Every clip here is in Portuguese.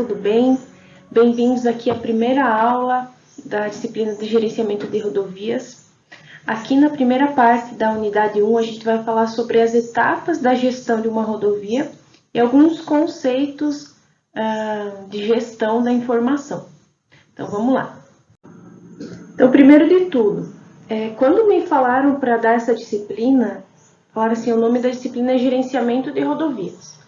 tudo bem? Bem-vindos aqui à primeira aula da disciplina de gerenciamento de rodovias. Aqui na primeira parte da unidade 1, a gente vai falar sobre as etapas da gestão de uma rodovia e alguns conceitos de gestão da informação. Então, vamos lá. Então, primeiro de tudo, quando me falaram para dar essa disciplina, falaram assim, o nome da disciplina é Gerenciamento de Rodovias.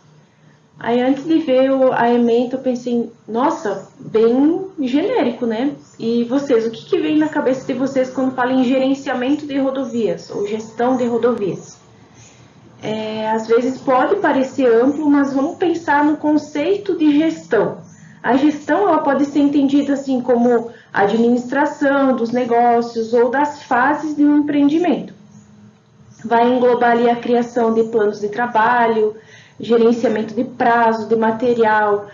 Aí, antes de ver a ementa, eu pensei, nossa, bem genérico, né? E vocês, o que vem na cabeça de vocês quando falam em gerenciamento de rodovias ou gestão de rodovias? Às vezes pode parecer amplo, mas vamos pensar no conceito de gestão. A gestão ela pode ser entendida assim como administração dos negócios ou das fases de um empreendimento. Vai englobar ali a criação de planos de trabalho, gerenciamento de prazo, de material,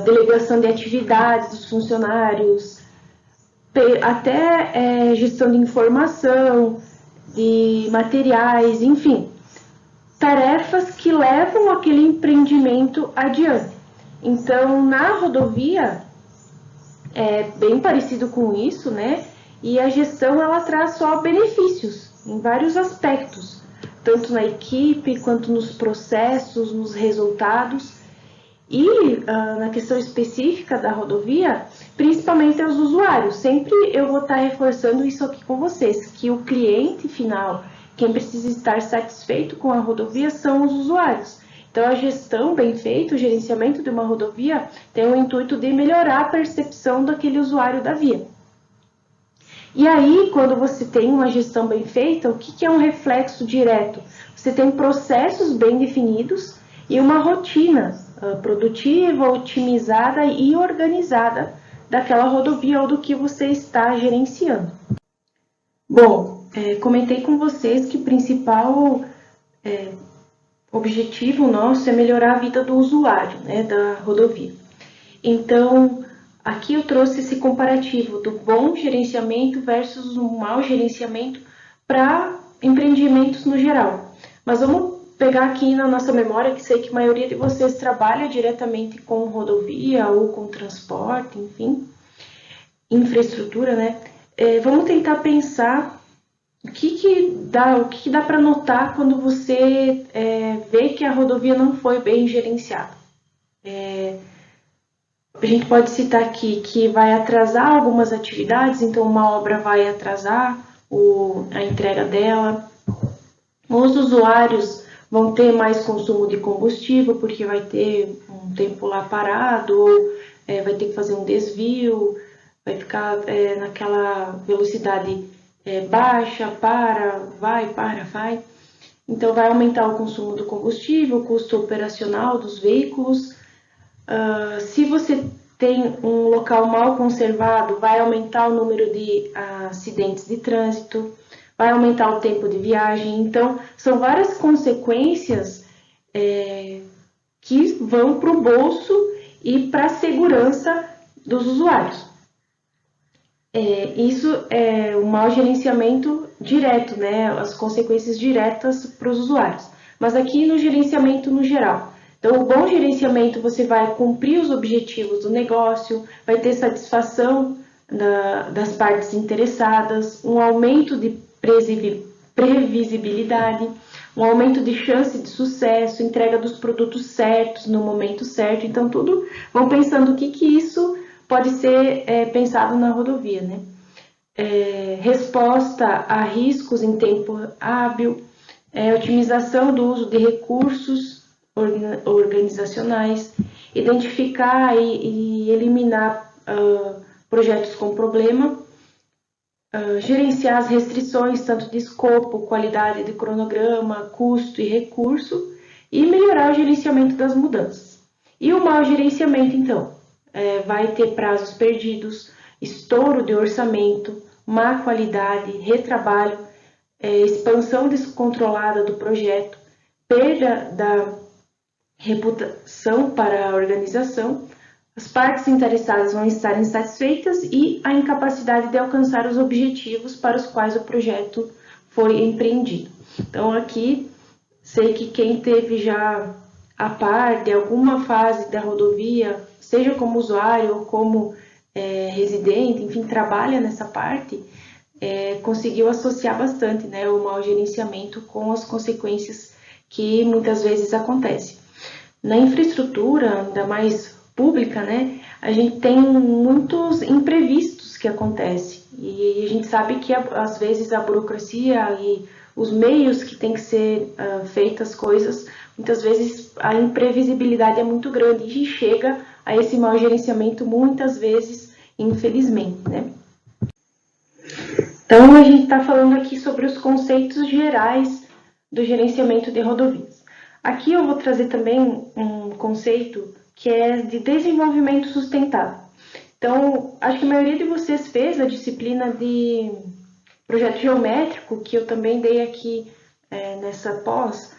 delegação de atividades dos funcionários, até gestão de informação, de materiais, enfim, tarefas que levam aquele empreendimento adiante. Então, na rodovia, é bem parecido com isso, né? E a gestão, ela traz só benefícios em vários aspectos, tanto na equipe, quanto nos processos, nos resultados. E na questão específica da rodovia, principalmente aos usuários. Sempre eu vou estar reforçando isso aqui com vocês, que o cliente final, quem precisa estar satisfeito com a rodovia são os usuários. Então, a gestão bem feita, o gerenciamento de uma rodovia, tem o intuito de melhorar a percepção daquele usuário da via. E aí, quando você tem uma gestão bem feita, o que é um reflexo direto? Você tem processos bem definidos e uma rotina produtiva, otimizada e organizada daquela rodovia ou do que você está gerenciando. Bom, comentei com vocês que o principal objetivo nosso é melhorar a vida do usuário, né, da rodovia. Então, aqui eu trouxe esse comparativo do bom gerenciamento versus o mau gerenciamento para empreendimentos no geral. Mas vamos pegar aqui na nossa memória, que sei que a maioria de vocês trabalha diretamente com rodovia ou com transporte, enfim, infraestrutura, né? Vamos tentar pensar o que dá para notar quando você vê que a rodovia não foi bem gerenciada. A gente pode citar aqui que vai atrasar algumas atividades, então uma obra vai atrasar a entrega dela. Os usuários vão ter mais consumo de combustível, porque vai ter um tempo lá parado, ou vai ter que fazer um desvio, vai ficar naquela velocidade baixa, vai. Então, vai aumentar o consumo do combustível, o custo operacional dos veículos. Se você tem um local mal conservado, vai aumentar o número de acidentes de trânsito, vai aumentar o tempo de viagem. Então, são várias consequências que vão para o bolso e para a segurança dos usuários. Isso é o mau gerenciamento direto, né? As consequências diretas para os usuários. Mas aqui no gerenciamento no geral. Então, o bom gerenciamento, você vai cumprir os objetivos do negócio, vai ter satisfação das partes interessadas, um aumento de previsibilidade, um aumento de chance de sucesso, entrega dos produtos certos no momento certo. Então, tudo vão pensando o que isso pode ser pensado na rodovia, né? Resposta a riscos em tempo hábil, otimização do uso de recursos organizacionais, identificar e eliminar projetos com problema, gerenciar as restrições, tanto de escopo, qualidade de cronograma, custo e recurso, e melhorar o gerenciamento das mudanças. E o mau gerenciamento, então, vai ter prazos perdidos, estouro de orçamento, má qualidade, retrabalho, expansão descontrolada do projeto, perda da reputação para a organização, as partes interessadas vão estar insatisfeitas e a incapacidade de alcançar os objetivos para os quais o projeto foi empreendido. Então, aqui, sei que quem teve já a par de alguma fase da rodovia, seja como usuário ou como residente, enfim, trabalha nessa parte, conseguiu associar bastante, né, o mau gerenciamento com as consequências que muitas vezes acontecem. Na infraestrutura, ainda mais pública, né, a gente tem muitos imprevistos que acontecem e a gente sabe que às vezes a burocracia e os meios que tem que ser feitas as coisas, muitas vezes a imprevisibilidade é muito grande e chega a esse mau gerenciamento muitas vezes, infelizmente, né? Então a gente está falando aqui sobre os conceitos gerais do gerenciamento de rodovias. Aqui eu vou trazer também um conceito que é de desenvolvimento sustentável. Então, acho que a maioria de vocês fez a disciplina de projeto geométrico, que eu também dei aqui nessa pós.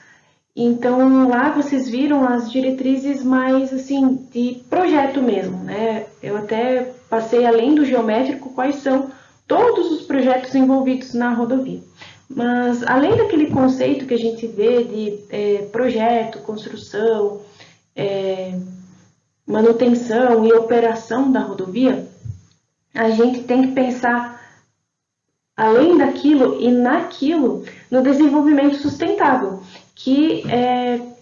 Então, lá vocês viram as diretrizes mais, assim, de projeto mesmo, né? Eu até passei além do geométrico quais são todos os projetos envolvidos na rodovia. Mas, além daquele conceito que a gente vê de projeto, construção, manutenção e operação da rodovia, a gente tem que pensar, além daquilo e naquilo, no desenvolvimento sustentável, que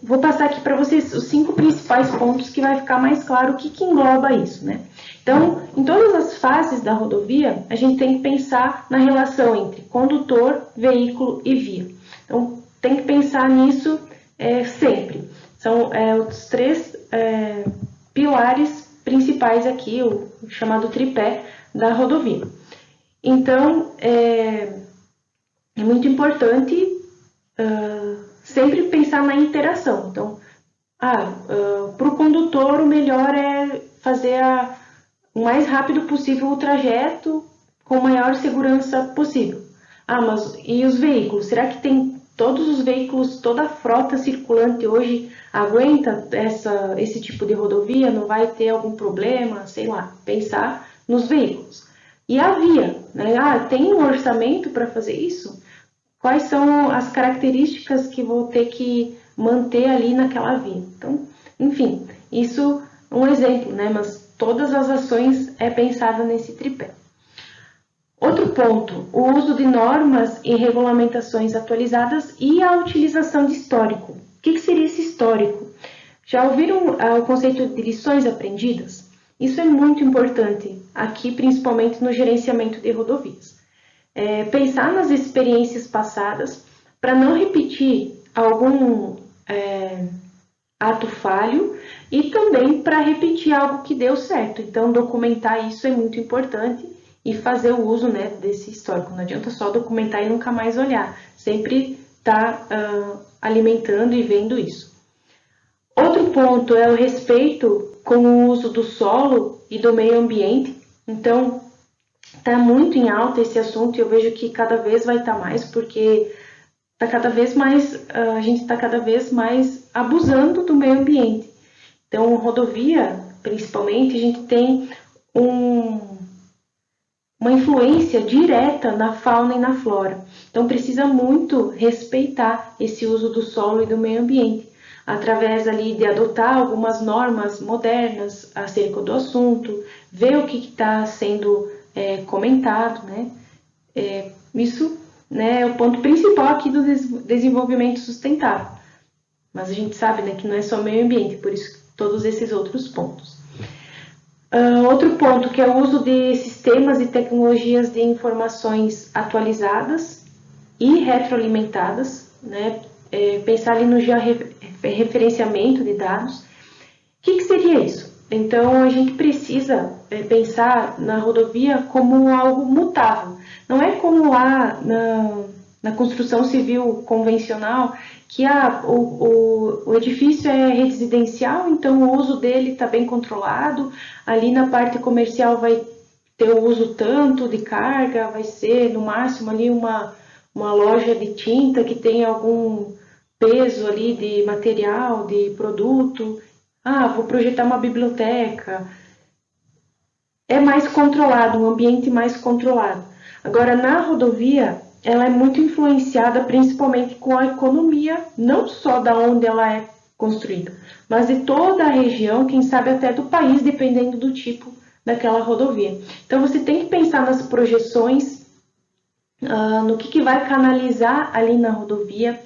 vou passar aqui para vocês os 5 principais pontos que vai ficar mais claro o que engloba isso, né? Então, em todas as fases da rodovia, a gente tem que pensar na relação entre condutor, veículo e via. Então, tem que pensar nisso sempre. São os 3 pilares principais aqui, o chamado tripé da rodovia. Então, é muito importante sempre pensar na interação. Então, para o condutor, o melhor é fazer o mais rápido possível o trajeto com a maior segurança possível. Mas e os veículos? Será que tem todos os veículos, toda a frota circulante hoje aguenta esse tipo de rodovia? Não vai ter algum problema? Sei lá, pensar nos veículos. E a via, né? Tem um orçamento para fazer isso? Quais são as características que vou ter que manter ali naquela via? Então, enfim, isso é um exemplo, né? Mas todas as ações pensada nesse tripé. Outro ponto, o uso de normas e regulamentações atualizadas e a utilização de histórico. O que seria esse histórico? Já ouviram o conceito de lições aprendidas? Isso é muito importante aqui, principalmente no gerenciamento de rodovias. Pensar nas experiências passadas para não repetir algum ato falho e também para repetir algo que deu certo. Então, documentar isso é muito importante e fazer o uso, né, desse histórico. Não adianta só documentar e nunca mais olhar. Sempre tá alimentando e vendo isso. Outro ponto é o respeito com o uso do solo e do meio ambiente. Então, está muito em alta esse assunto e eu vejo que cada vez vai estar mais, porque a gente está cada vez mais abusando do meio ambiente. Então, rodovia, principalmente, a gente tem uma influência direta na fauna e na flora. Então, precisa muito respeitar esse uso do solo e do meio ambiente, através ali de adotar algumas normas modernas acerca do assunto, ver o que está sendo comentado, né? Isso, né, é o ponto principal aqui do desenvolvimento sustentável. Mas a gente sabe, né, que não é só meio ambiente, por isso todos esses outros pontos. Outro ponto que é o uso de sistemas e tecnologias de informações atualizadas e retroalimentadas, né? Pensar ali no georreferenciamento de dados. O que seria isso? Então, a gente precisa pensar na rodovia como algo mutável. Não é como lá na construção civil convencional, que o edifício é residencial, então o uso dele está bem controlado. Ali na parte comercial vai ter o uso tanto de carga, vai ser no máximo ali uma loja de tinta que tem algum peso ali de material, de produto. Vou projetar uma biblioteca. É mais controlado, um ambiente mais controlado. Agora, na rodovia, ela é muito influenciada principalmente com a economia, não só da onde ela é construído, mas de toda a região, quem sabe até do país, dependendo do tipo daquela rodovia. Então você tem que pensar nas projeções, no que vai canalizar ali na rodovia,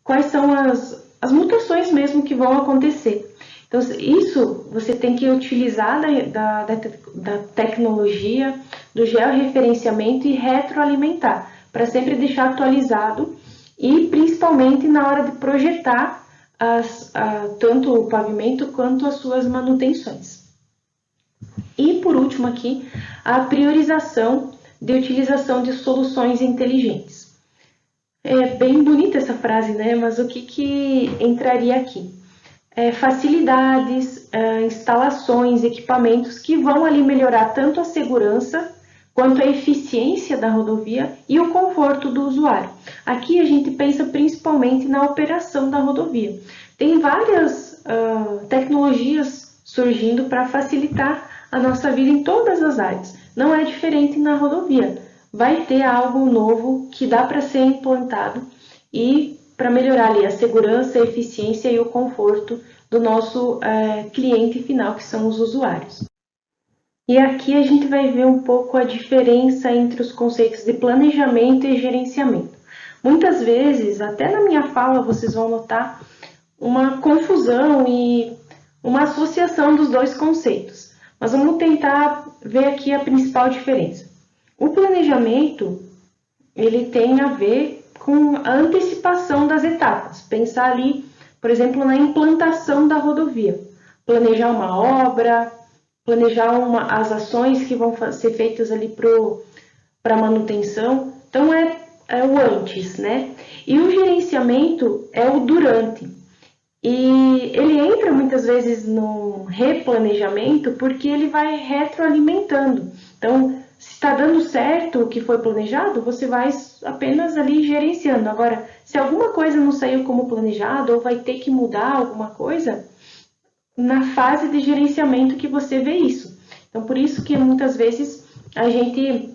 quais são as mutações mesmo que vão acontecer. Então, isso você tem que utilizar da tecnologia, do georreferenciamento e retroalimentar, para sempre deixar atualizado e principalmente na hora de projetar tanto o pavimento quanto as suas manutenções. E por último aqui, a priorização de utilização de soluções inteligentes. É bem bonita essa frase, né? Mas o que entraria aqui? Facilidades, instalações, equipamentos que vão ali melhorar tanto a segurança quanto a eficiência da rodovia e o conforto do usuário. Aqui a gente pensa principalmente na operação da rodovia. Tem várias tecnologias surgindo para facilitar a nossa vida em todas as áreas. Não é diferente na rodovia. Vai ter algo novo que dá para ser implantado e para melhorar ali a segurança, a eficiência e o conforto do nosso cliente final, que são os usuários. E aqui a gente vai ver um pouco a diferença entre os conceitos de planejamento e gerenciamento. Muitas vezes, até na minha fala, vocês vão notar uma confusão e uma associação dos dois conceitos. Mas vamos tentar ver aqui a principal diferença. O planejamento, ele tem a ver com a antecipação das etapas. Pensar ali, por exemplo, na implantação da rodovia. Planejar uma obra, planejar as ações que vão ser feitas ali para manutenção. Então, é o antes, né? E o gerenciamento é o durante. E ele entra muitas vezes no replanejamento porque ele vai retroalimentando. Então, se está dando certo o que foi planejado, você vai apenas ali gerenciando. Agora, se alguma coisa não saiu como planejado ou vai ter que mudar alguma coisa, na fase de gerenciamento que você vê isso. Então, por isso que muitas vezes a gente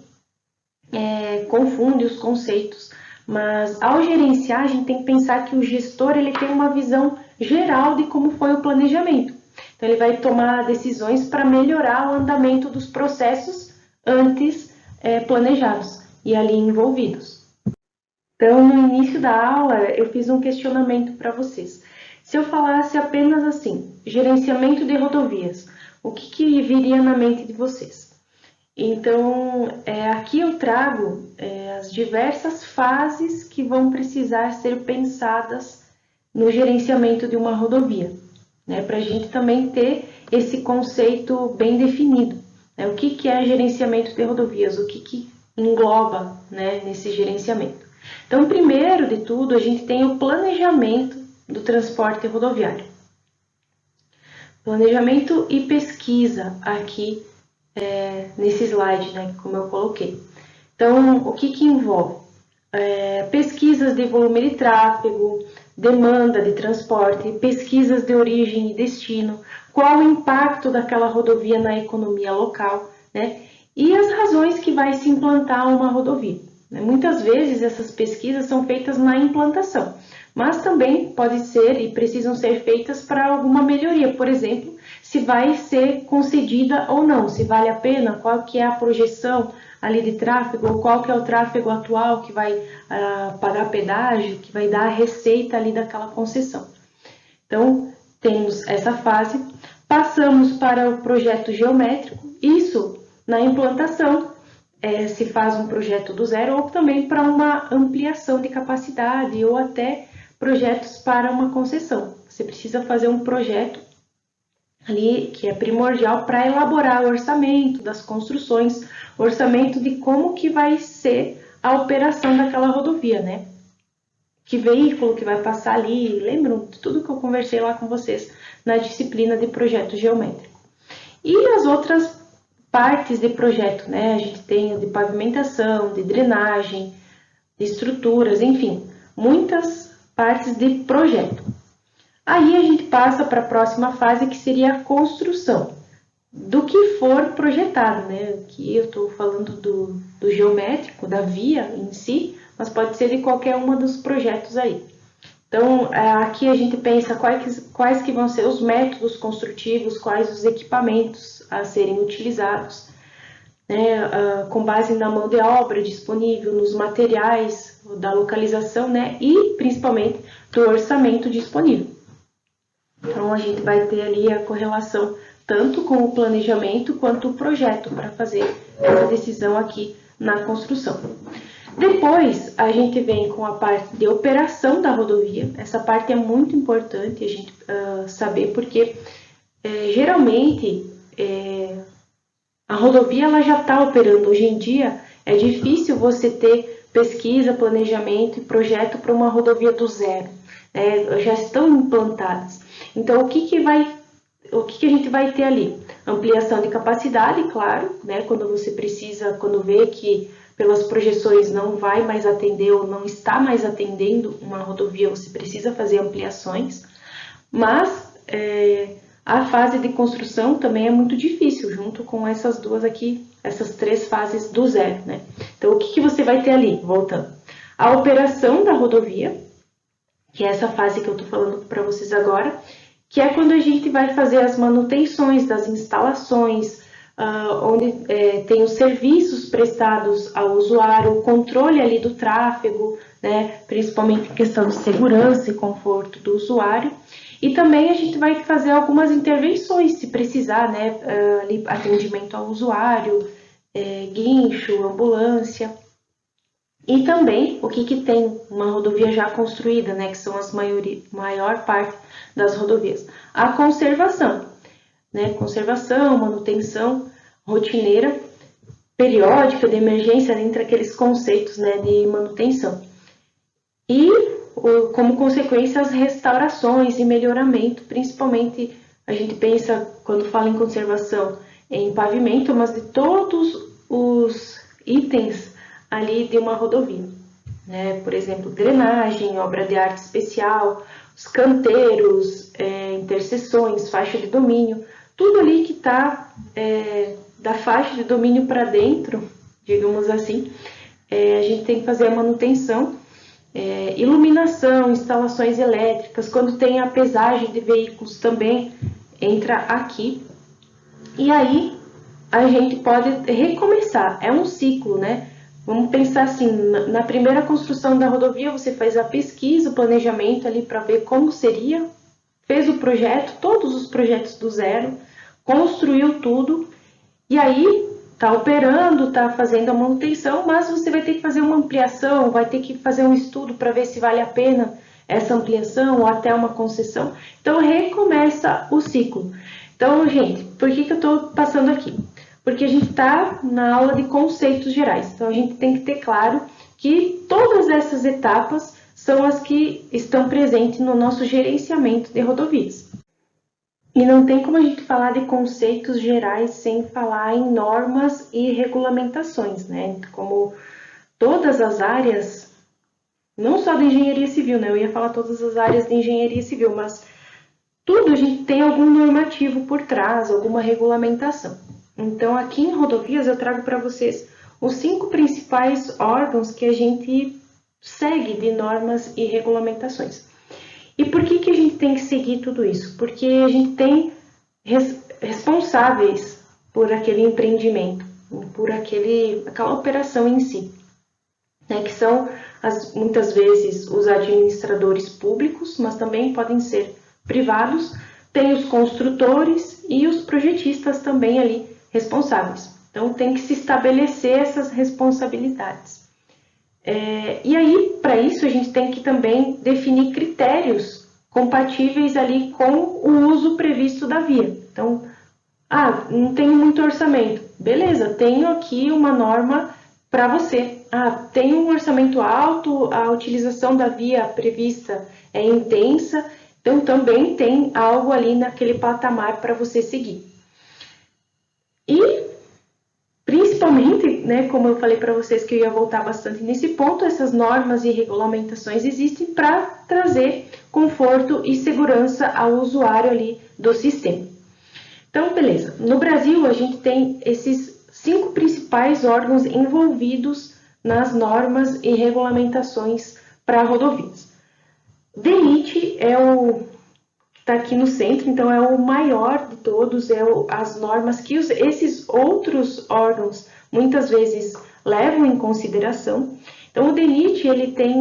confunde os conceitos. Mas ao gerenciar, a gente tem que pensar que o gestor ele tem uma visão geral de como foi o planejamento. Então, ele vai tomar decisões para melhorar o andamento dos processos antes planejados e ali envolvidos. Então, no início da aula, eu fiz um questionamento para vocês. Se eu falasse apenas assim, gerenciamento de rodovias, o que viria na mente de vocês? Então, aqui eu trago as diversas fases que vão precisar ser pensadas no gerenciamento de uma rodovia, né, para a gente também ter esse conceito bem definido. Né, o que é gerenciamento de rodovias, o que engloba, né, nesse gerenciamento. Então, primeiro de tudo, a gente tem o planejamento do transporte rodoviário. Planejamento e pesquisa aqui nesse slide, né, como eu coloquei. Então, o que envolve? Pesquisas de volume de tráfego, demanda de transporte, pesquisas de origem e destino, qual o impacto daquela rodovia na economia local, né, e as razões que vai se implantar uma rodovia. Muitas vezes essas pesquisas são feitas na implantação, mas também pode ser e precisam ser feitas para alguma melhoria, por exemplo, se vai ser concedida ou não, se vale a pena, qual que é a projeção ali de tráfego, ou qual que é o tráfego atual que vai pagar pedágio, que vai dar a receita ali daquela concessão. Então, temos essa fase, passamos para o projeto geométrico, isso na implantação, se faz um projeto do zero ou também para uma ampliação de capacidade ou até projetos para uma concessão. Você precisa fazer um projeto ali que é primordial para elaborar o orçamento das construções, orçamento de como que vai ser a operação daquela rodovia, né? Que veículo que vai passar ali, lembram de tudo que eu conversei lá com vocês na disciplina de projeto geométrico. E as outras partes de projeto, né? A gente tem o de pavimentação, de drenagem, de estruturas, enfim, muitas partes de projeto. Aí a gente passa para a próxima fase, que seria a construção do que for projetado, né? Aqui eu estou falando do geométrico, da via em si, mas pode ser de qualquer um dos projetos aí. Então, aqui a gente pensa quais que vão ser os métodos construtivos, quais os equipamentos a serem utilizados, né, com base na mão de obra disponível, nos materiais, da localização, né, e principalmente do orçamento disponível. Então, a gente vai ter ali a correlação tanto com o planejamento quanto o projeto para fazer essa decisão aqui na construção. Depois, a gente vem com a parte de operação da rodovia. Essa parte é muito importante a gente saber, porque geralmente a rodovia ela já está operando. Hoje em dia é difícil você ter pesquisa, planejamento e projeto para uma rodovia do zero. Já estão implantadas. Então, o que a gente vai ter ali? Ampliação de capacidade, claro, né? Quando vê que pelas projeções não vai mais atender ou não está mais atendendo uma rodovia, você precisa fazer ampliações. Mas a fase de construção também é muito difícil, junto com essas duas aqui, essas três fases do zero, né? Então, o que você vai ter ali? Voltando. A operação da rodovia, que é essa fase que eu estou falando para vocês agora, que é quando a gente vai fazer as manutenções das instalações, onde tem os serviços prestados ao usuário, o controle ali do tráfego, né, principalmente em questão de segurança e conforto do usuário. E também a gente vai fazer algumas intervenções, se precisar, né, ali, atendimento ao usuário, guincho, ambulância. E também o que tem uma rodovia já construída, né, que são as maior parte das rodovias. A conservação, né, conservação, manutenção rotineira, periódica, de emergência, entre aqueles conceitos, né, de manutenção. E, como consequência, as restaurações e melhoramento, principalmente a gente pensa, quando fala em conservação, em pavimento, mas de todos os itens ali de uma rodovia, né? Por exemplo, drenagem, obra de arte especial, os canteiros, interseções, faixa de domínio, tudo ali que está da faixa de domínio para dentro, digamos assim, a gente tem que fazer a manutenção, iluminação, instalações elétricas, quando tem a pesagem de veículos também entra aqui, e aí a gente pode recomeçar, é um ciclo, né? Vamos pensar assim, na primeira construção da rodovia, você faz a pesquisa, o planejamento ali para ver como seria, fez o projeto, todos os projetos do zero, construiu tudo, e aí está operando, está fazendo a manutenção, mas você vai ter que fazer uma ampliação, vai ter que fazer um estudo para ver se vale a pena essa ampliação ou até uma concessão. Então, recomeça o ciclo. Então, gente, por que eu estou passando aqui? Porque a gente está na aula de conceitos gerais. Então, a gente tem que ter claro que todas essas etapas são as que estão presentes no nosso gerenciamento de rodovias. E não tem como a gente falar de conceitos gerais sem falar em normas e regulamentações, né? Como todas as áreas, não só da engenharia civil, né? Eu ia falar todas as áreas de engenharia civil, mas tudo a gente tem algum normativo por trás, alguma regulamentação. Então, aqui em rodovias, eu trago para vocês os 5 principais órgãos que a gente segue de normas e regulamentações. E por que a gente tem que seguir tudo isso? Porque a gente tem responsáveis por aquele empreendimento, por aquela operação em si, né? Que são, muitas vezes, os administradores públicos, mas também podem ser privados, tem os construtores e os projetistas também ali responsáveis. Então, tem que se estabelecer essas responsabilidades. E aí, para isso, a gente tem que também definir critérios compatíveis ali com o uso previsto da via. Então, não tenho muito orçamento. Beleza, tenho aqui uma norma para você. Tem um orçamento alto, a utilização da via prevista é intensa, então também tem algo ali naquele patamar para você seguir. E, principalmente, né, como eu falei para vocês que eu ia voltar bastante nesse ponto, essas normas e regulamentações existem para trazer conforto e segurança ao usuário ali do sistema. Então, beleza. No Brasil, a gente tem esses 5 principais órgãos envolvidos nas normas e regulamentações para rodovias. DENIT é o que está aqui no centro, então é o maior de todos, as normas que esses outros órgãos muitas vezes levam em consideração. Então o DENIT ele tem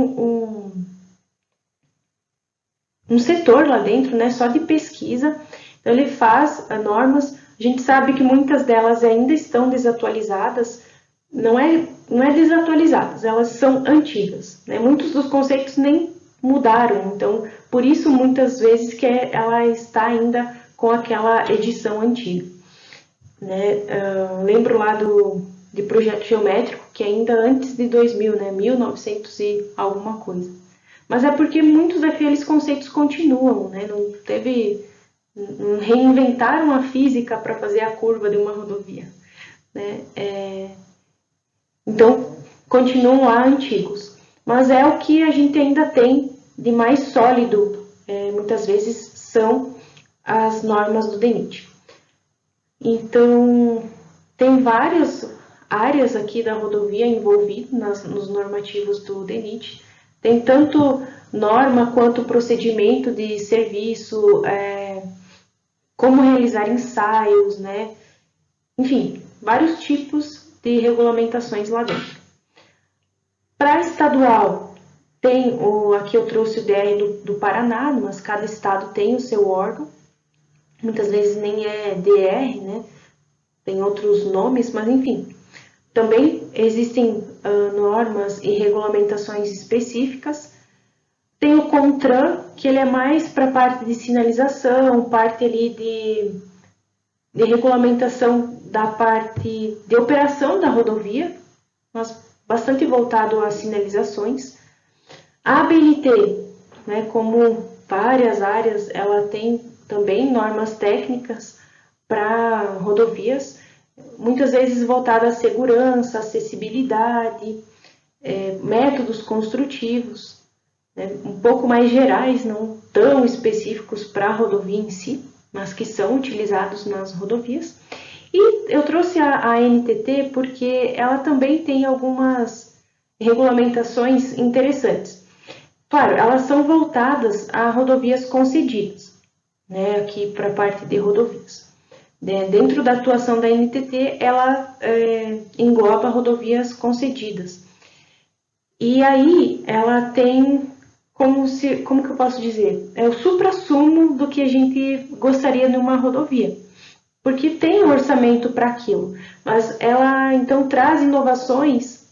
um setor lá dentro, né, só de pesquisa. Então ele faz normas. A gente sabe que muitas delas ainda estão desatualizadas. Não é desatualizadas, elas são antigas, né? Muitos dos conceitos nem mudaram, então por isso muitas vezes que ela está ainda com aquela edição antiga, né? Lembro lá de projeto geométrico que ainda antes de 2000, né? 1900 e alguma coisa. Mas é porque muitos daqueles conceitos continuam, né? Não reinventaram a física para fazer a curva de uma rodovia, né? Então, continuam lá antigos. Mas é o que a gente ainda tem de mais sólido, muitas vezes, são as normas do DENIT. Então, tem várias áreas aqui da rodovia envolvidas nos normativos do DENIT. Tem tanto norma quanto procedimento de serviço, como realizar ensaios, né? Enfim, vários tipos de regulamentações lá dentro. Para estadual, aqui eu trouxe o DR do Paraná, mas cada estado tem o seu órgão. Muitas vezes nem é DR, né? Tem outros nomes, mas enfim. Também existem normas e regulamentações específicas. Tem o CONTRAN, que ele é mais para a parte de sinalização, parte ali de regulamentação da parte de operação da rodovia, mas bastante voltado às sinalizações. A ABNT, né, como várias áreas, ela tem também normas técnicas para rodovias, muitas vezes voltada à segurança, acessibilidade, métodos construtivos, né, um pouco mais gerais, não tão específicos para a rodovia em si, mas que são utilizados nas rodovias. E eu trouxe a NTT porque ela também tem algumas regulamentações interessantes. Claro, elas são voltadas a rodovias concedidas, né, aqui para a parte de rodovias. Dentro da atuação da NTT, ela engloba rodovias concedidas. E aí, ela tem, como que eu posso dizer? É o suprassumo do que a gente gostaria numa rodovia. Porque tem um orçamento para aquilo. Mas ela, então, traz inovações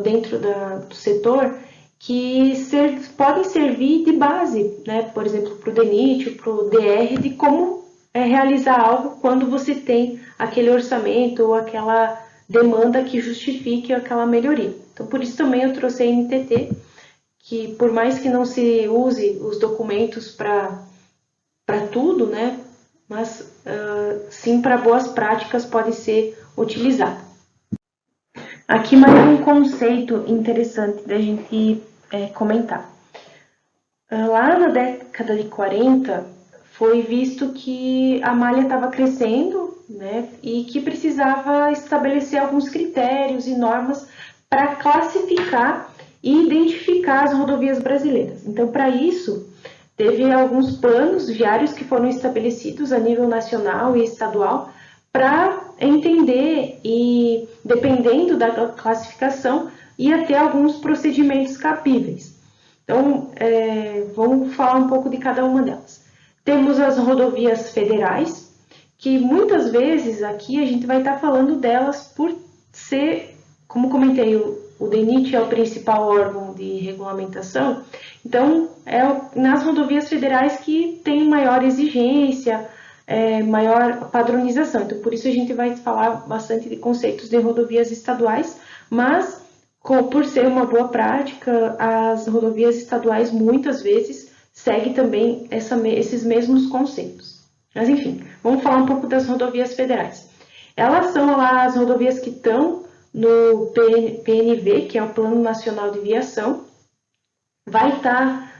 dentro do setor que podem servir de base, né? Por exemplo, para o DENIT, para o DR, de como realizar algo quando você tem aquele orçamento ou aquela demanda que justifique aquela melhoria. Então, por isso também eu trouxe a NTT, que por mais que não se use os documentos para tudo, né? Mas sim para boas práticas pode ser utilizado. Aqui mais um conceito interessante da gente comentar. Lá na década de 40, foi visto que a malha estava crescendo, né, e que precisava estabelecer alguns critérios e normas para classificar e identificar as rodovias brasileiras. Então, para isso, teve alguns planos viários que foram estabelecidos a nível nacional e estadual para entender e, dependendo da classificação, ia ter alguns procedimentos cabíveis. Então, vamos falar um pouco de cada uma delas. Temos as rodovias federais, que muitas vezes aqui a gente vai estar falando delas por ser, como comentei, o DENIT é o principal órgão de regulamentação, então é nas rodovias federais que tem maior exigência, maior padronização. Então, por isso a gente vai falar bastante de conceitos de rodovias estaduais, mas por ser uma boa prática, as rodovias estaduais muitas vezes seguem também esses mesmos conceitos. Mas enfim, vamos falar um pouco das rodovias federais. Elas são lá as rodovias que estão no PNV, que é o Plano Nacional de Viação, vai estar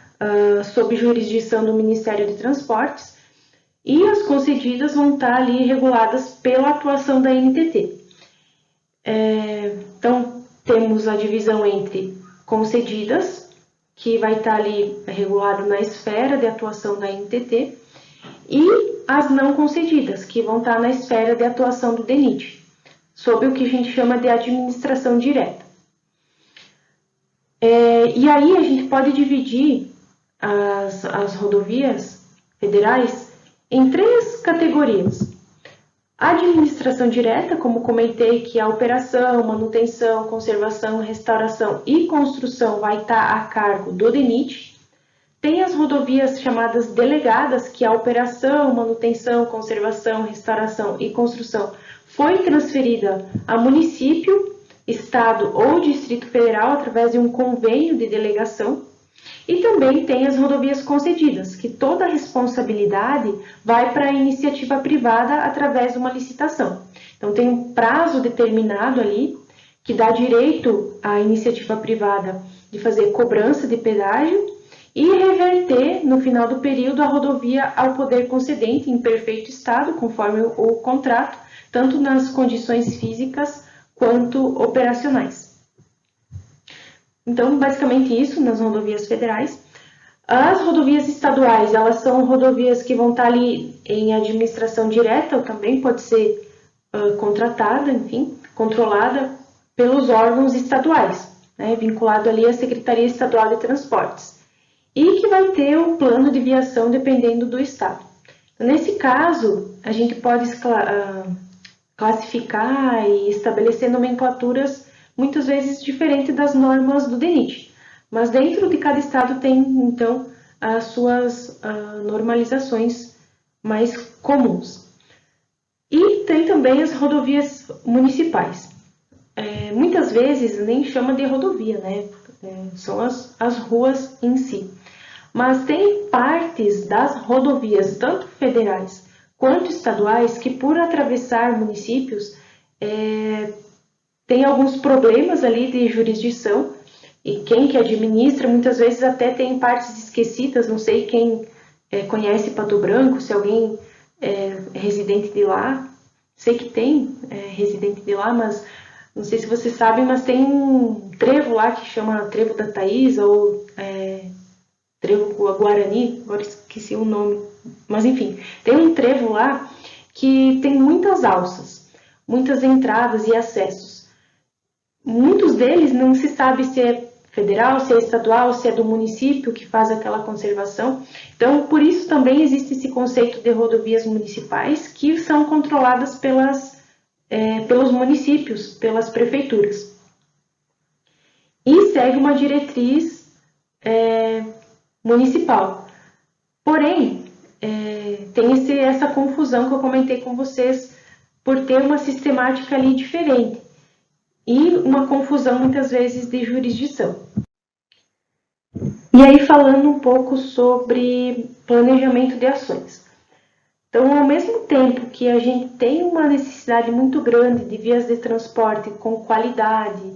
sob jurisdição do Ministério de Transportes, e as concedidas vão estar ali reguladas pela atuação da NTT. Então, temos a divisão entre concedidas, que vai estar ali regulado na esfera de atuação da NTT, e as não concedidas, que vão estar na esfera de atuação do DENIT, sob o que a gente chama de administração direta. E aí a gente pode dividir as rodovias federais em 3 categorias. A administração direta, como comentei, que a operação, manutenção, conservação, restauração e construção vai estar a cargo do DENIT. Tem as rodovias chamadas delegadas, que a operação, manutenção, conservação, restauração e construção foi transferida a município, estado ou Distrito Federal através de um convênio de delegação. E também tem as rodovias concedidas, que toda a responsabilidade vai para a iniciativa privada através de uma licitação. Então tem um prazo determinado ali, que dá direito à iniciativa privada de fazer cobrança de pedágio e reverter, no final do período, a rodovia ao poder concedente em perfeito estado, conforme o contrato, tanto nas condições físicas quanto operacionais. Então, basicamente isso nas rodovias federais. As rodovias estaduais, elas são rodovias que vão estar ali em administração direta, ou também pode ser contratada, enfim, controlada pelos órgãos estaduais, né, vinculado ali à Secretaria Estadual de Transportes, e que vai ter o plano de viação dependendo do estado. Então, nesse caso, a gente pode classificar e estabelecer nomenclaturas muitas vezes diferentes das normas do DENIT, mas dentro de cada estado tem, então, as suas normalizações mais comuns. E tem também as rodovias municipais. Muitas vezes nem chama de rodovia, né? São as ruas em si. Mas tem partes das rodovias, tanto federais quanto estaduais, que por atravessar municípios, tem alguns problemas ali de jurisdição, e quem que administra, muitas vezes até tem partes esquecidas, não sei quem conhece Pato Branco, se alguém é residente de lá, sei que tem residente de lá, mas não sei se vocês sabem, mas tem um trevo lá que chama Trevo da Taísa, ou Trevo Guarani, agora esqueci o nome, mas enfim, tem um trevo lá que tem muitas alças, muitas entradas e acessos. Muitos deles não se sabe se é federal, se é estadual, se é do município que faz aquela conservação. Então, por isso também existe esse conceito de rodovias municipais, que são controladas pelos municípios, pelas prefeituras. E segue uma diretriz municipal. Porém, tem essa confusão que eu comentei com vocês, por ter uma sistemática ali diferente. E uma confusão, muitas vezes, de jurisdição. E aí, falando um pouco sobre planejamento de ações. Então, ao mesmo tempo que a gente tem uma necessidade muito grande de vias de transporte com qualidade,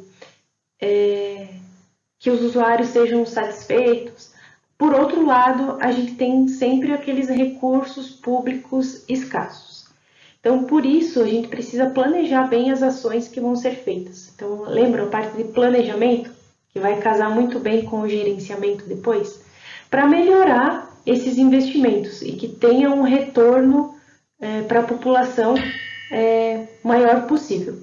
que os usuários sejam satisfeitos, por outro lado, a gente tem sempre aqueles recursos públicos escassos. Então, por isso, a gente precisa planejar bem as ações que vão ser feitas. Então, lembra a parte de planejamento, que vai casar muito bem com o gerenciamento depois? Para melhorar esses investimentos e que tenha um retorno para a população maior possível.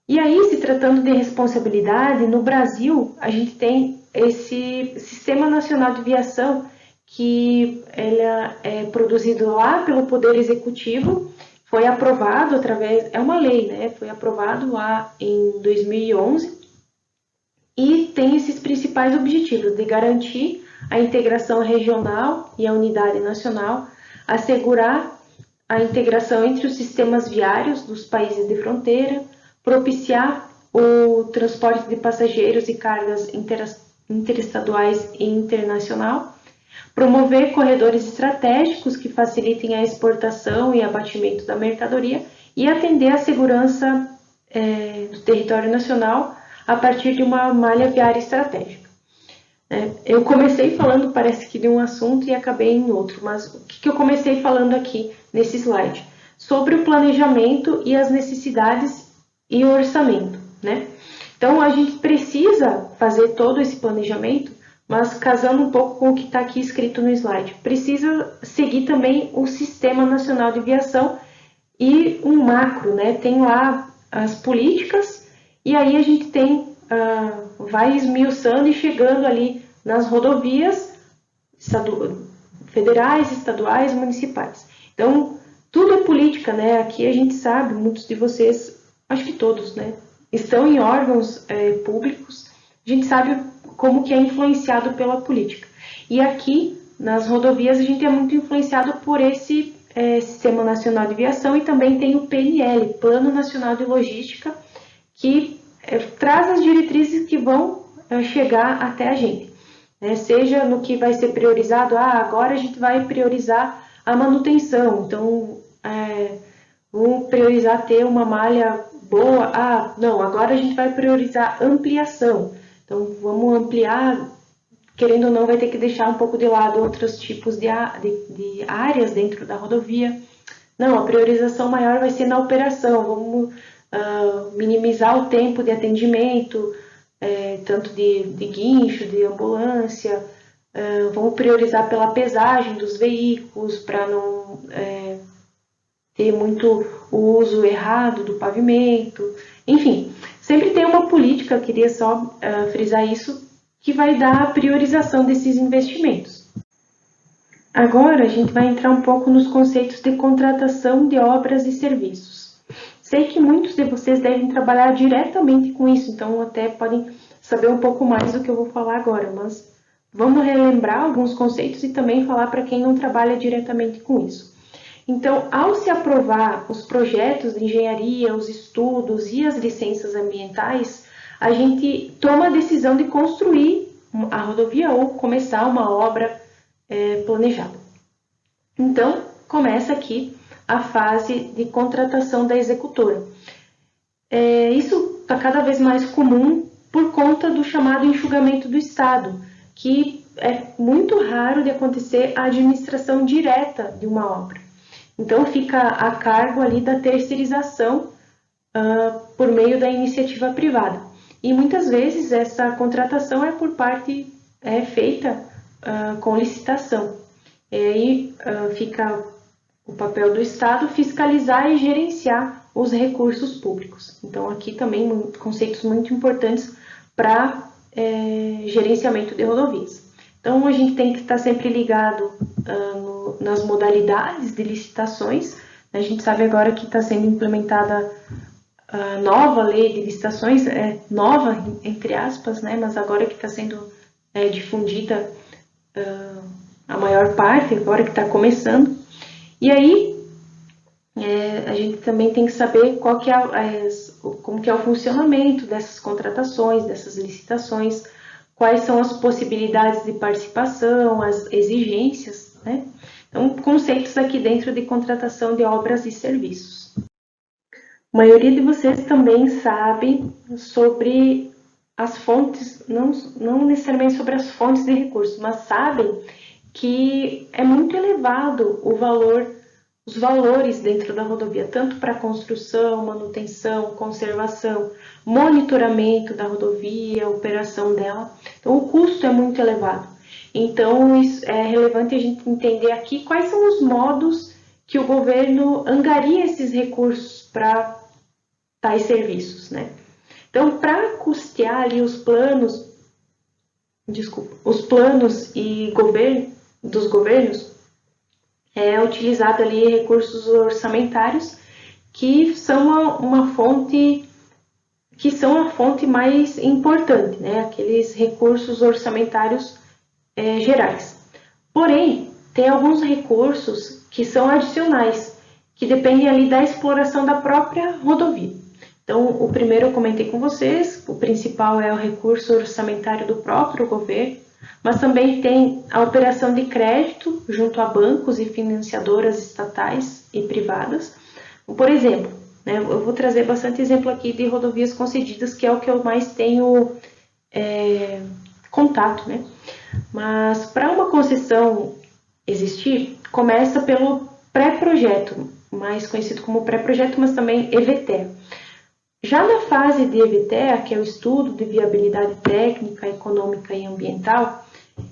E aí, se tratando de responsabilidade, no Brasil, a gente tem esse Sistema Nacional de Viação, que ele é produzido lá pelo Poder Executivo, foi aprovado é uma lei, né? Foi aprovado lá em 2011 e tem esses principais objetivos de garantir a integração regional e a unidade nacional, assegurar a integração entre os sistemas viários dos países de fronteira, propiciar o transporte de passageiros e cargas interestaduais e internacional, promover corredores estratégicos que facilitem a exportação e abatimento da mercadoria e atender à segurança do território nacional a partir de uma malha viária estratégica. Eu comecei falando, parece que de um assunto, e acabei em outro, mas o que eu comecei falando aqui nesse slide? Sobre o planejamento e as necessidades e o orçamento, né? Então, a gente precisa fazer todo esse planejamento, mas casando um pouco com o que está aqui escrito no slide. Precisa seguir também o Sistema Nacional de Viação e um macro, né? Tem lá as políticas e aí a gente tem, vai esmiuçando e chegando ali nas rodovias federais, estaduais, municipais. Então, tudo é política, né? Aqui a gente sabe, muitos de vocês, acho que todos, né? Estão em órgãos públicos, a gente sabe como que é influenciado pela política. E aqui, nas rodovias, a gente é muito influenciado por esse Sistema Nacional de Viação e também tem o PNL, Plano Nacional de Logística, que traz as diretrizes que vão chegar até a gente. Seja no que vai ser priorizado, agora a gente vai priorizar a manutenção, então vamos priorizar ter uma malha boa, não, agora a gente vai priorizar ampliação, então vamos ampliar, querendo ou não, vai ter que deixar um pouco de lado outros tipos de áreas dentro da rodovia. Não, a priorização maior vai ser na operação, vamos minimizar o tempo de atendimento, tanto de guincho, de ambulância, vamos priorizar pela pesagem dos veículos, para não ter muito o uso errado do pavimento, enfim, sempre tem uma política, eu queria só frisar isso, que vai dar a priorização desses investimentos. Agora a gente vai entrar um pouco nos conceitos de contratação de obras e serviços. Sei que muitos de vocês devem trabalhar diretamente com isso, então até podem saber um pouco mais do que eu vou falar agora, mas vamos relembrar alguns conceitos e também falar para quem não trabalha diretamente com isso. Então, ao se aprovar os projetos de engenharia, os estudos e as licenças ambientais, a gente toma a decisão de construir a rodovia ou começar uma obra planejada. Então, começa aqui a fase de contratação da executora. Isso está cada vez mais comum por conta do chamado enxugamento do Estado, que é muito raro de acontecer a administração direta de uma obra. Então, fica a cargo ali da terceirização por meio da iniciativa privada. E muitas vezes essa contratação é feita com licitação. E aí fica o papel do Estado fiscalizar e gerenciar os recursos públicos. Então, aqui também conceitos muito importantes para gerenciamento de rodovias. Então, a gente tem que estar sempre ligado nas modalidades de licitações. A gente sabe agora que está sendo implementada a nova lei de licitações, nova, entre aspas, né? Mas agora que está sendo difundida a maior parte, agora que está começando. E aí, a gente também tem que saber como que é o funcionamento dessas contratações, dessas licitações, quais são as possibilidades de participação, as exigências, né? Então, conceitos aqui dentro de contratação de obras e serviços. A maioria de vocês também sabe sobre as fontes, não necessariamente sobre as fontes de recursos, mas sabem que é muito elevado os valores dentro da rodovia, tanto para construção, manutenção, conservação, monitoramento da rodovia, operação dela. Então, o custo é muito elevado. Então, isso é relevante a gente entender aqui quais são os modos que o governo angaria esses recursos para tais serviços, né? Então, para custear ali os planos e dos governos, é utilizado ali recursos orçamentários que são a fonte mais importante, né? Aqueles recursos orçamentários gerais. Porém, tem alguns recursos que são adicionais, que dependem ali da exploração da própria rodovia. Então, o primeiro eu comentei com vocês, o principal é o recurso orçamentário do próprio governo, mas também tem a operação de crédito junto a bancos e financiadoras estatais e privadas. Por exemplo, né, eu vou trazer bastante exemplo aqui de rodovias concedidas, que é o que eu mais tenho contato, né? Mas para uma concessão existir, começa pelo pré-projeto, mais conhecido como pré-projeto, mas também EVTE. Já na fase de EVTEA, que é o estudo de viabilidade técnica, econômica e ambiental,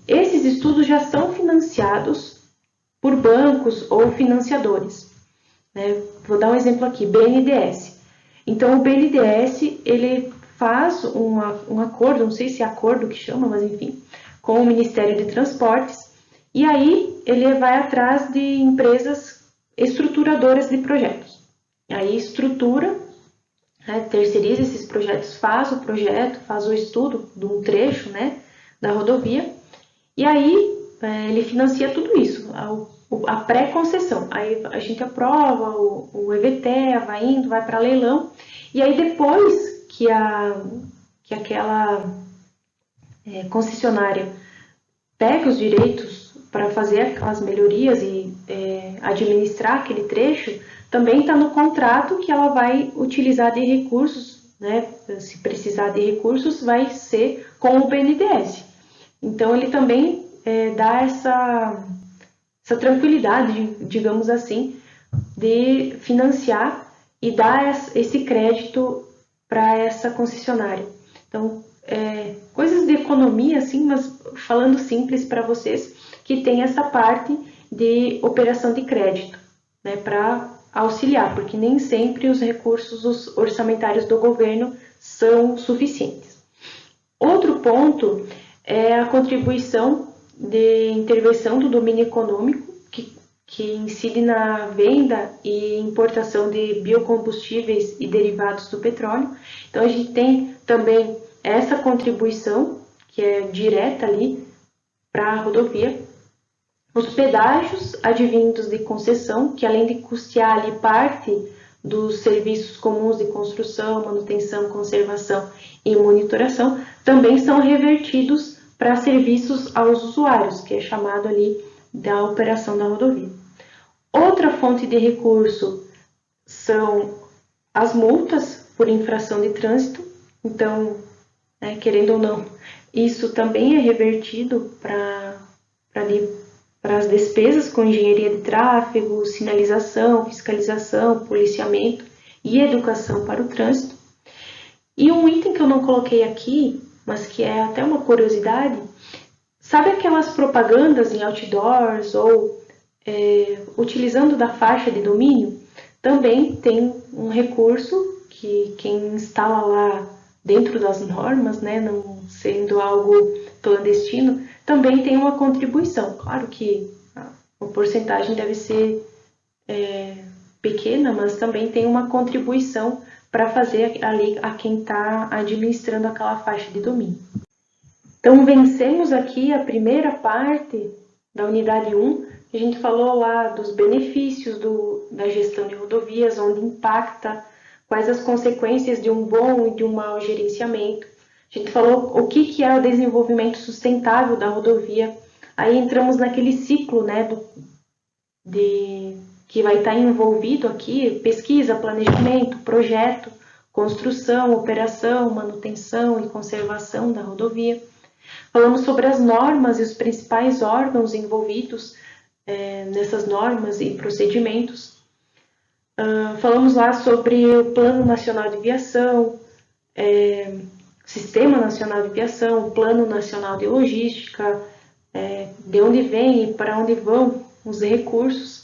esses estudos já são financiados por bancos ou financiadores, né? Vou dar um exemplo aqui, BNDES. Então, o BNDES, ele faz um acordo, não sei se é acordo que chama, mas enfim, com o Ministério de Transportes, e aí ele vai atrás de empresas estruturadoras de projetos. Aí estrutura, né, terceiriza esses projetos, faz o projeto, faz o estudo de um trecho, né, da rodovia, e aí ele financia tudo isso, a pré-concessão. Aí a gente aprova o EVTEA, vai indo, vai para leilão, e aí depois que aquela concessionária pega os direitos para fazer as melhorias e administrar aquele trecho, também está no contrato que ela vai utilizar de recursos, né? Se precisar de recursos, vai ser com o BNDES. Então, ele também dá essa tranquilidade, digamos assim, de financiar e dar esse crédito para essa concessionária. Então, coisas de economia, assim, mas falando simples para vocês, que tem essa parte de operação de crédito, né, para auxiliar, porque nem sempre os recursos orçamentários do governo são suficientes. Outro ponto é a contribuição de intervenção do domínio econômico, que incide na venda e importação de biocombustíveis e derivados do petróleo. Então, a gente tem também essa contribuição, que é direta ali para a rodovia. Os pedágios advindos de concessão, que além de custear ali parte dos serviços comuns de construção, manutenção, conservação e monitoração, também são revertidos para serviços aos usuários, que é chamado ali da operação da rodovia. Outra fonte de recurso são as multas por infração de trânsito. Então, querendo ou não, isso também é revertido para as despesas com engenharia de tráfego, sinalização, fiscalização, policiamento e educação para o trânsito. E um item que eu não coloquei aqui, mas que é até uma curiosidade, sabe aquelas propagandas em outdoors ou utilizando da faixa de domínio? Também tem um recurso que quem instala lá dentro das normas, né, não sendo algo clandestino, também tem uma contribuição. Claro que a porcentagem deve ser pequena, mas também tem uma contribuição para fazer ali a quem está administrando aquela faixa de domínio. Então, vencemos aqui a primeira parte da unidade 1. A gente falou lá dos benefícios da gestão de rodovias, onde impacta, quais as consequências de um bom e de um mau gerenciamento. A gente falou o que é o desenvolvimento sustentável da rodovia. Aí entramos naquele ciclo, né, que vai estar envolvido aqui, pesquisa, planejamento, projeto, construção, operação, manutenção e conservação da rodovia. Falamos sobre as normas e os principais órgãos envolvidos nessas normas e procedimentos. Falamos lá sobre o Plano Nacional de Viação, Sistema Nacional de Viação, Plano Nacional de Logística, de onde vem e para onde vão os recursos,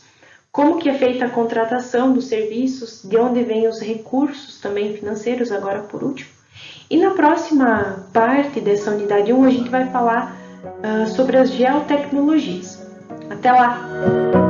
como que é feita a contratação dos serviços, de onde vêm os recursos também financeiros, agora por último. E na próxima parte dessa unidade 1, a gente vai falar sobre as geotecnologias. Até lá!